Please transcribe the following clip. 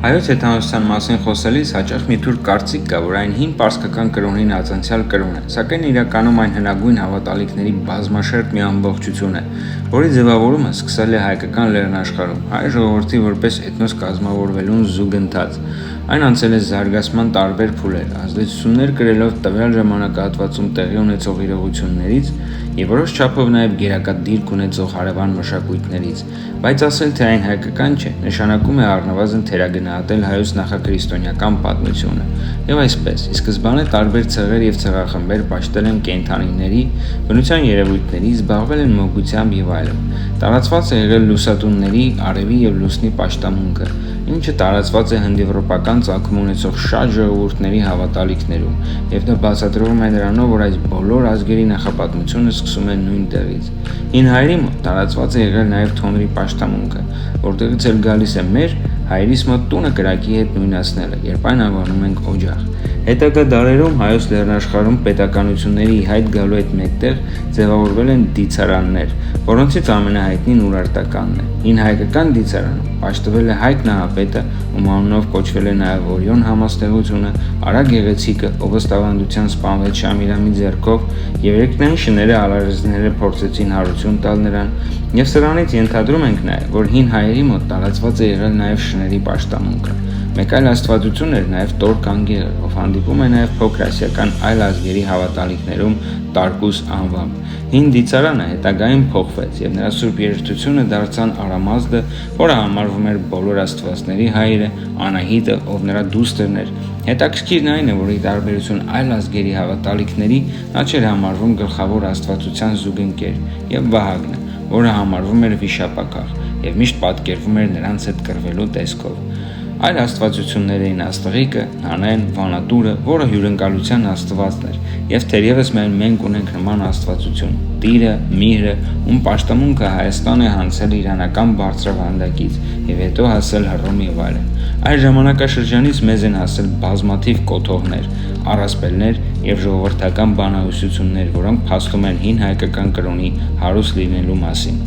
Հայոց հեթանոսության մասին խոսելիս հաճախ մի թուր կարծիք կա, որ այն հին պարսկական կրոնին ածանցյալ կրոն է, սակայն իրականում այն հնագույն հավատալիքների բազմաշերտ մի ամբողջություն է, որի ձևավորումը սկսել է հայկական լեռնաշխարհում, հայ ժողովրդի որպես էթնոս կազմավորվելուն զուգընթաց։ Այն անցել է զարգացման տարբեր փուլեր, ազդեցություններ կրելով տվյալ ժամանակահատվածում տեղի ունեցող իրողություններից եւ որոշ չափով նաեւ գերակա դիրք ունեցող հարևան մշակույթներից, բայց ասել թե այն հայկական չէ, նշանակում է առնվազն թերագնահատել հայոց նախաքրիստոնեական պատմությունը։ Եվ այսպես, ի սկզբանե տարբեր ցեղեր եւ ցեղախմբեր պաշտել են կենդանիների, բնության երևույթների, զբաղվել են մոգությամբ եւ այլն։ Տարածված է եղել լուսատունների, արևի եւ լուսնի պաշտամունքը, ինչը տարածված է հնդեվրոպական ծագում ունեցող շատ ժողովուրդների հավատալիքներում, եւ դա բացատրվում է նրանով, որ այս բոլոր ազգերի նախապատմությունը սկսում է նույն տեղից։ Հին հայերի մոտ տարածված է եղել նաեւ թոնրի պաշտամունքը, որտեղից էլ գալիս է մեր հայերիս մոտ տունը կրակի հետ նույնացնելը, երբ այն անվանում ենք օջախ։ Հետագա դարերում հայոց լեռնաշխարհում պետականությունների հայտ գալու հետ մեկտեղ ձևավորվել են դիցարաններ, որոնցից ամենահայտնին Ուրարտականն է։ Հին հայկական դիցարանում պաշտվել է Հայկ Նահապետը, ում անունով կոչվել է նաև Օրիոն համաստեղությունը, Արա Գեղեցիկը, ով ըստ ավանդության սպանվեց Շամիրամի ձեռքով, եւ երկնային շները ալարեզները փորձեցին հարություն տալ նրան, եւ սրանից ենթադրում ենք նաև, որ հին հայերի մոտ տարածված է եղել նաև շների պաշտամունքը։ Մեկ այլ աստվածություն էր նաև Տոր Կանգերը, ով հանդիպում է նաև փոքր ասիական այլ ազգերի հավատալիքներում Տարկուս անվամբ։ Հին դիցարանը հետագայում փոխվեց եւ նրա սուրբ երաժշտությունը դարձան Արամազդը, որը համարվում էր բոլոր աստվածների հայրը, Անահիտը, ով նրա դուստրն էր։ Հետաքրքիրն այն է, որ ի տարբերություն այլ ազգերի հավատալիքների, նա չէր համարվում գլխավոր աստվածության զուգընկեր, եւ Վահագնը, որը համարվում էր վիշապաքաղ եւ միշտ պատկերվում էր նրանց հետ կռվելու տեսքով։ Այլ աստվածություններ էին Աստղիկը, Հանեն, Վանատուրը, որը հյուրընկալության աստվածն էր, եւ թերևս մենք ունենք նման աստվածություն՝ Տիրը, Միրը, ում պաշտամունքը Հայաստան է հանցել իրանական բարձրավանդակից եւ հետո հասել Հռոմ եւ այլն։ Այս ժամանակաշրջանից մեզ են հասել բազմաթիվ կոթողներ, առասպելներ եւ ժողովրդական բանահյուսություններ, որոնք փաստում են հին հայկական կրոնի հարուստ լինելու մասին։